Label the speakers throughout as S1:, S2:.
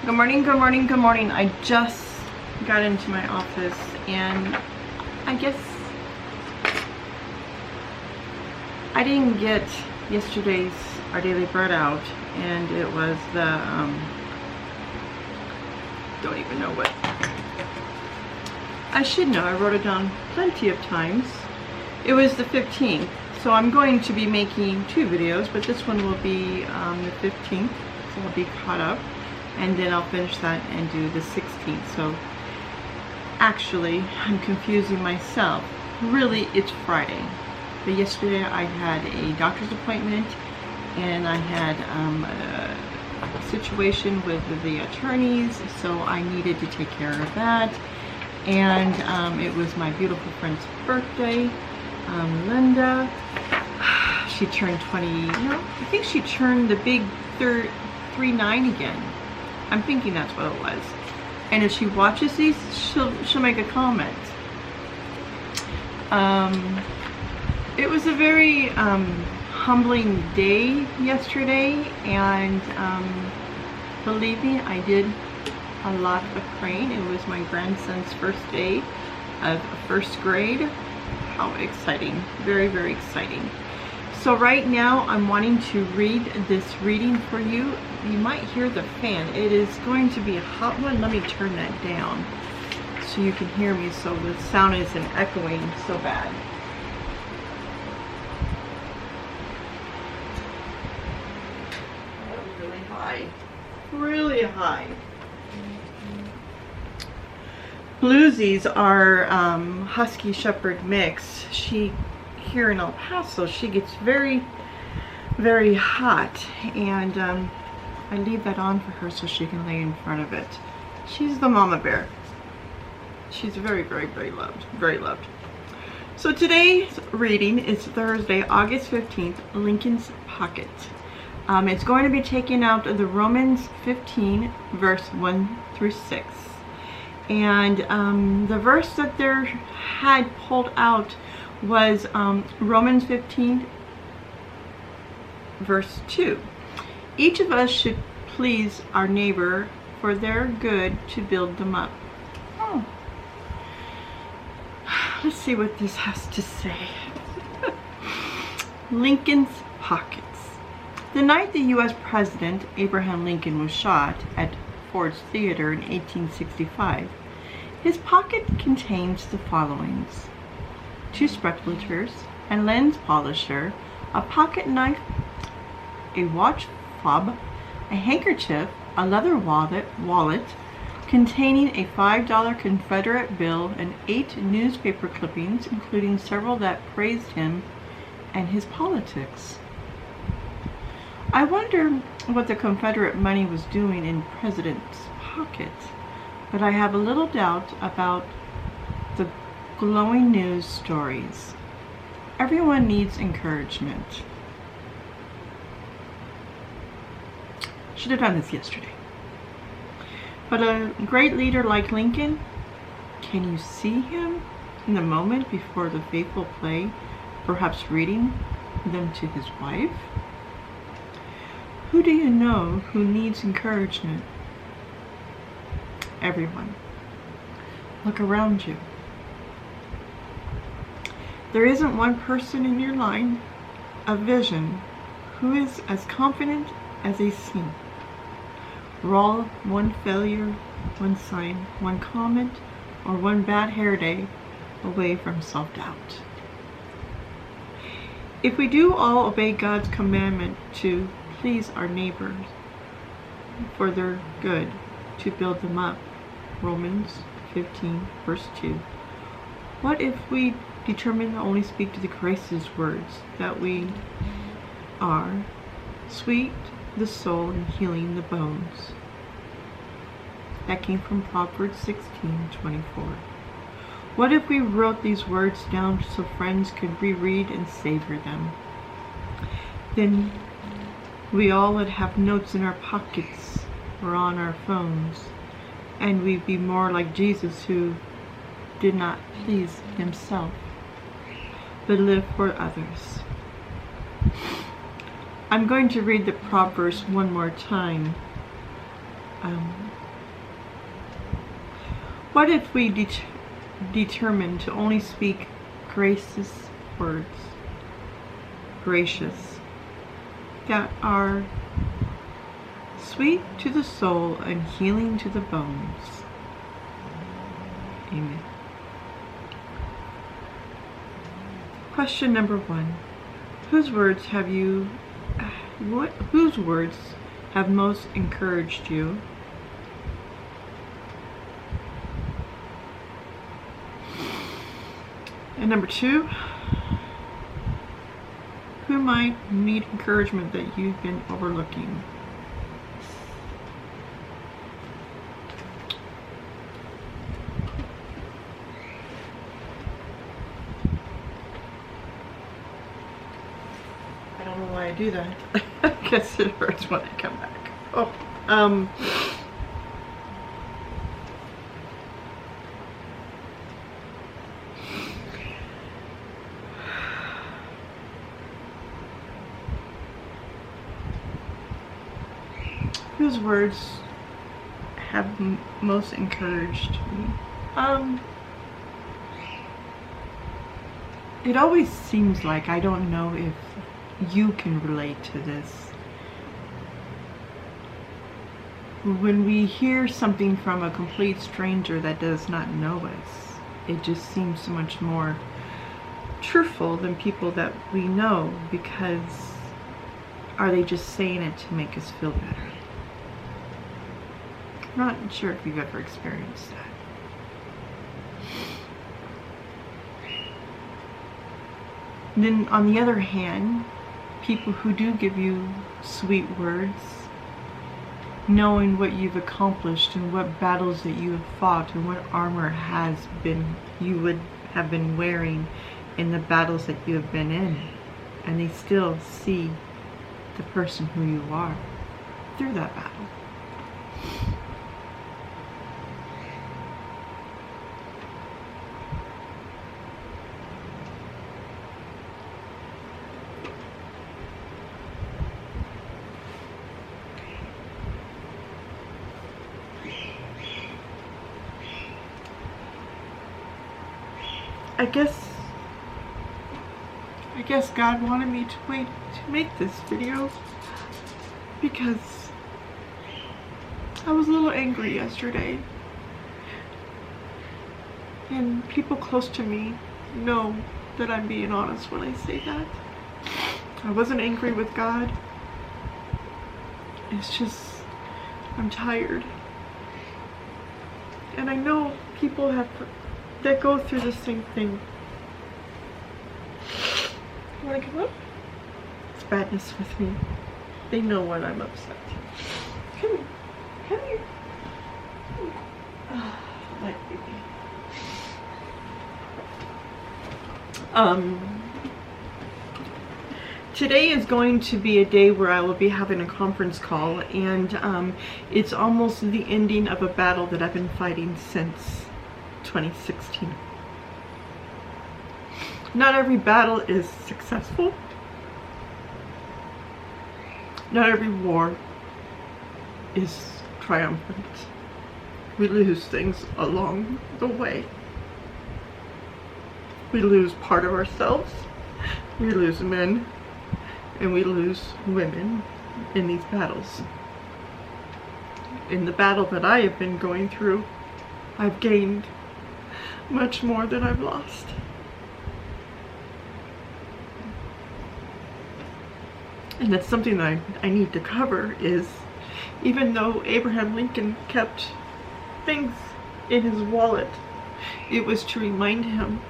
S1: Good morning, good morning, good morning. I just got into my office and I guess I didn't get yesterday's Our Daily Bread out, and it was the, don't even know what. I should know, I wrote it down plenty of times. It was the 15th, so I'm going to be making two videos, but this one will be the 15th, so I'll be caught up. And then I'll finish that and do the 16th. So actually, I'm confusing myself. Really, it's Friday. But yesterday I had a doctor's appointment and I had a situation with the attorneys, so I needed to take care of that. And it was my beautiful friend's birthday, Linda. She turned 20, no, I think she turned the big 39 again. I'm thinking that's what it was. And if she watches these, she'll make a comment. It was a very humbling day yesterday, and believe me, I did a lot of praying. It was my grandson's first day of first grade. How exciting. Very, very exciting. So right now I'm wanting to read this reading for you. You might hear the fan. It is going to be a hot one. Let me turn that down so you can hear me so the sound isn't echoing so bad. That was really high. Really high. Bluesies are Husky Shepherd mix. Here in El Paso, she gets very, very hot, and I leave that on for her so she can lay in front of it. She's the mama bear. She's very, very, very loved. Very loved. So today's reading is Thursday, August 15th, Lincoln's Pocket. It's going to be taken out of the Romans 15, verse 1 through 6. And the verse that they had pulled out was Romans 15, verse 2. Each of us should please our neighbor for their good, to build them up. Oh. Let's see what this has to say. Lincoln's Pockets. The night the U.S. President Abraham Lincoln was shot at Ford's Theater in 1865, his pocket contains the followings: 2 speculators, a lens polisher, a pocket knife, a watch fob, a handkerchief, a leather wallet containing a $5 Confederate bill, and 8 newspaper clippings, including several that praised him and his politics. I wonder what the Confederate money was doing in President's pocket, but I have a little doubt about the glowing news stories. Everyone needs encouragement. Should have done this yesterday. But a great leader like Lincoln, can you see him in the moment before the fateful play, perhaps reading them to his wife? Who do you know who needs encouragement? Everyone. Look around you. There isn't one person in your line of vision who is as confident as they seem. We're all one failure, one sign, one comment, or one bad hair day away from self-doubt. If we do all obey God's commandment to please our neighbors for their good, to build them up, Romans 15, verse 2, what if we determine to only speak to the Christ's words, that we are sweet the soul and healing the bones? That came from Proverbs 16:24. What if we wrote these words down so friends could reread and savor them? Then we all would have notes in our pockets or on our phones, and we'd be more like Jesus, who did not please himself, but lived for others. I'm going to read the Proverbs one more time. What if we determine to only speak gracious words, gracious, that are sweet to the soul and healing to the bones? Amen. Question number 1. Whose words have most encouraged you? And number 2, who might need encouragement that you've been overlooking? I don't know why I do that. I guess it hurts when I come back. Oh, whose words have most encouraged me? It always seems like, I don't know if you can relate to this, when we hear something from a complete stranger that does not know us, it just seems so much more truthful than people that we know, because are they just saying it to make us feel better? I'm not sure if you've ever experienced that. And then on the other hand, people who do give you sweet words, knowing what you've accomplished and what battles that you have fought and what armor you would have been wearing in the battles that you have been in, and they still see the person who you are through that battle. I guess God wanted me to wait to make this video because I was a little angry yesterday, and people close to me know that I'm being honest when I say that. I wasn't angry with God. It's just, I'm tired. And I know people that go through the same thing. You wanna come up? It's badness with me. They know when I'm upset. Come here. Come here. Oh, my baby. Today is going to be a day where I will be having a conference call, and it's almost the ending of a battle that I've been fighting since 2016. Not every battle is successful. Not every war is triumphant. We lose things along the way. We lose part of ourselves. We lose men. And we lose women in these battles. In the battle that I have been going through, I've gained much more than I've lost. And that's something that I need to cover, is even though Abraham Lincoln kept things in his wallet, it was to remind him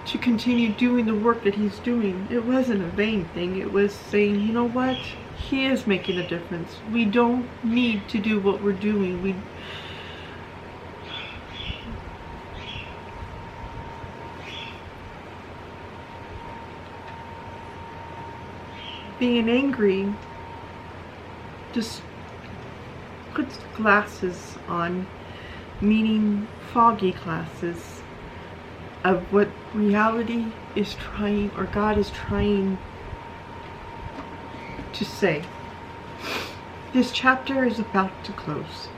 S1: to continue doing the work that he's doing. It wasn't a vain thing. It was saying, you know what? He is making a difference. We don't need to do what we're doing. Being angry just puts glasses on, meaning foggy glasses of what reality is trying, or God is trying to say. This chapter is about to close.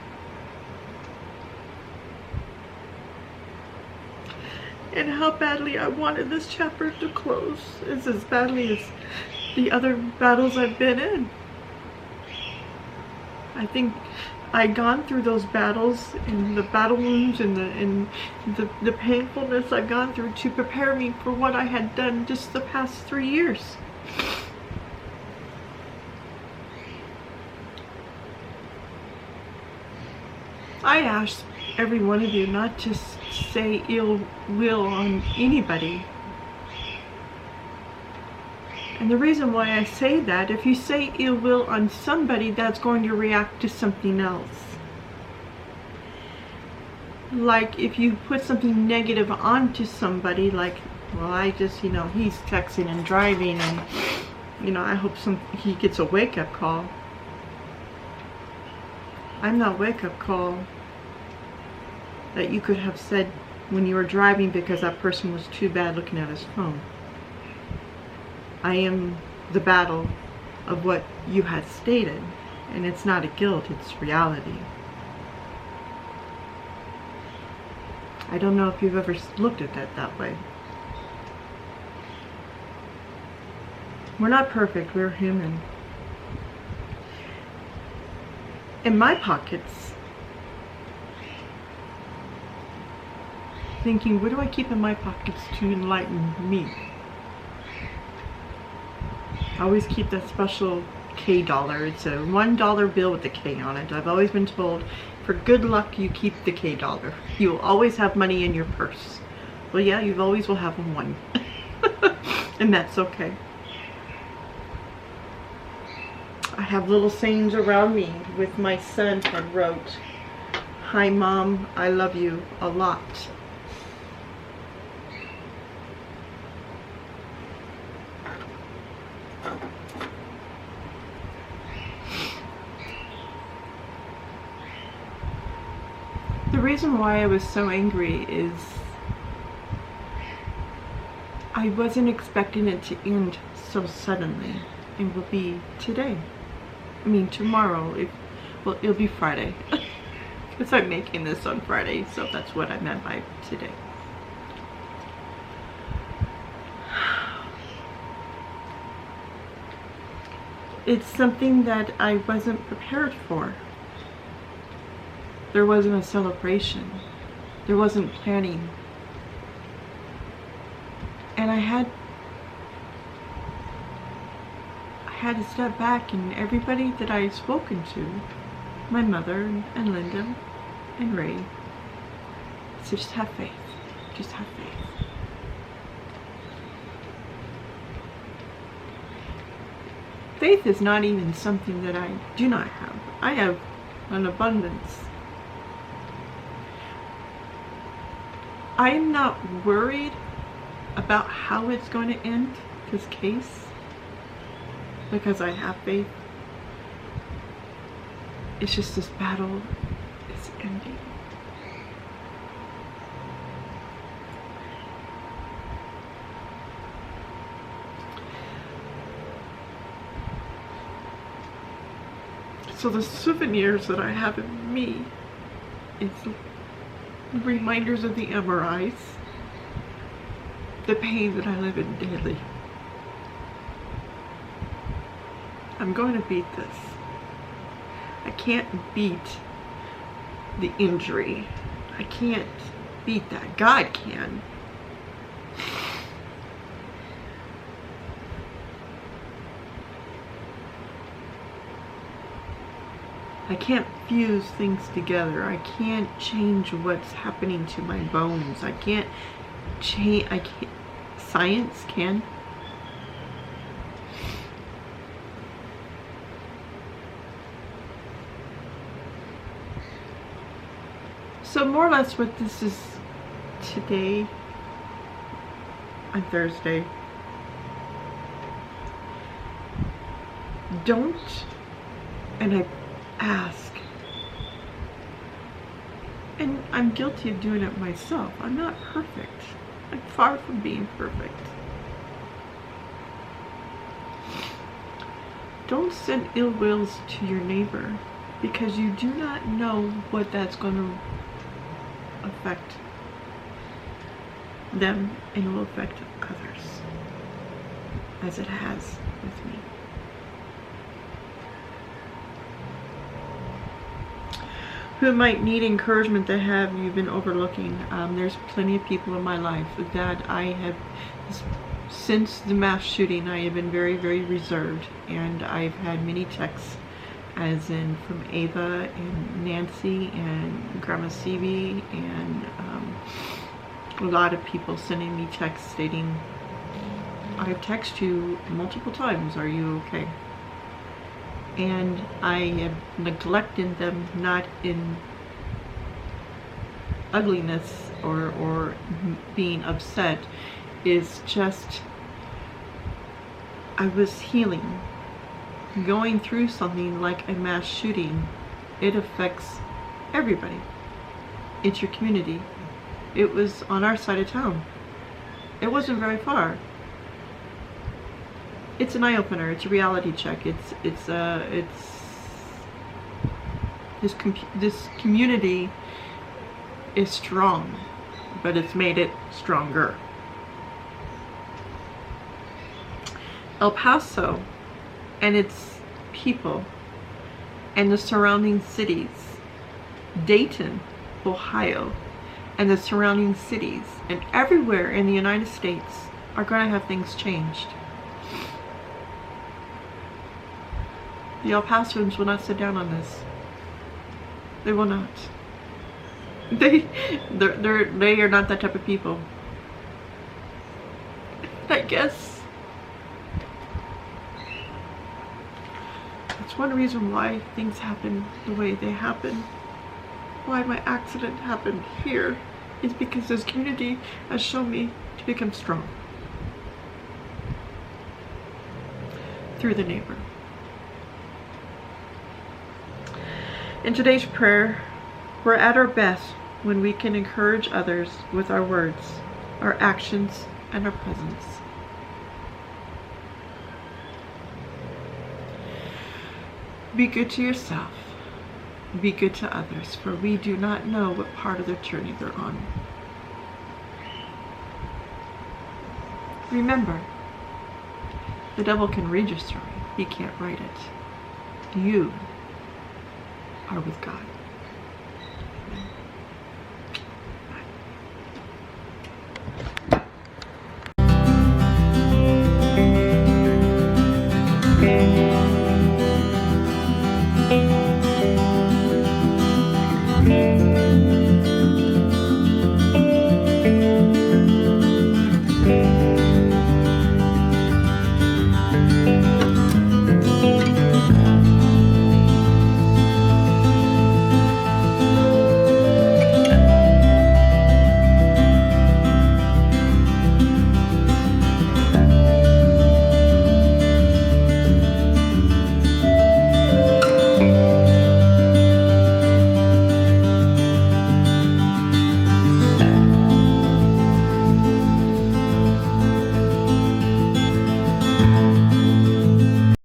S1: and how badly I wanted this chapter to close. It's as badly as the other battles I've been in. I think I'd gone through those battles and the battle wounds and the painfulness I've gone through to prepare me for what I had done just the past 3 years. I ask every one of you not to say ill will on anybody. And the reason why I say that, if you say ill will on somebody, that's going to react to something else. Like if you put something negative onto somebody, like, well, I just, you know, he's texting and driving and, you know, I hope he gets a wake-up call. I'm that wake-up call that you could have said when you were driving because that person was too bad looking at his phone. I am the battle of what you had stated, and it's not a guilt, it's reality. I don't know if you've ever looked at that way. We're not perfect, we're human. In my pockets, thinking, what do I keep in my pockets to enlighten me? I always keep that special K dollar. It's a $1 bill with a K on it. I've always been told, for good luck, you keep the K dollar. You will always have money in your purse. Well, yeah, you always will have one. And that's okay. I have little sayings around me with my son that wrote, "Hi Mom, I love you a lot." The reason why I was so angry is I wasn't expecting it to end so suddenly. It will be today. I mean tomorrow. Well, it'll be Friday. Because I'm making this on Friday, so that's what I meant by today. It's something that I wasn't prepared for. There wasn't a celebration. There wasn't planning. And I had to step back, and everybody that I had spoken to, my mother and Linda and Ray, said, just have faith. Just have faith. Faith is not even something that I do not have. I have an abundance. I am not worried about how it's going to end this case because I have faith. It's just this battle is ending. So the souvenirs that I have in me is reminders of the MRIs, the pain that I live in daily. I'm going to beat this. I can't beat the injury. I can't beat that. God can. I can't fuse things together. I can't change what's happening to my bones. I can't change. Science can. So more or less what this is today, on Thursday, don't, and I ask, and I'm guilty of doing it myself. I'm not perfect. I'm far from being perfect. Don't send ill wills to your neighbor because you do not know what that's going to affect. them and it will affect others as it has with me. Who might need encouragement that have you been overlooking? There's plenty of people in my life that I have, since the mass shooting, I have been very, very reserved, and I've had many texts, as in from Ava and Nancy and Grandma CB, and a lot of people sending me texts stating, I've texted you multiple times, are you okay? And I have neglected them, not in ugliness or being upset. Is just, I was healing. Going through something like a mass shooting, it affects everybody. It's your community. It was on our side of town. It wasn't very far. It's an eye-opener. It's a reality check. This community is strong, but it's made it stronger. El Paso and its people and the surrounding cities, Dayton, Ohio, and the surrounding cities, and everywhere in the United States are going to have things changed. The El Pasoans will not sit down on this. They will not. They are not that type of people. I guess that's one reason why things happen the way they happen. Why my accident happened here is because this community has shown me to become strong through the neighbor. In today's prayer, we're at our best when we can encourage others with our words, our actions, and our presence. Be good to yourself. Be good to others, for we do not know what part of their journey they're on. Remember, the devil can read your story. He can't write it. You are with God.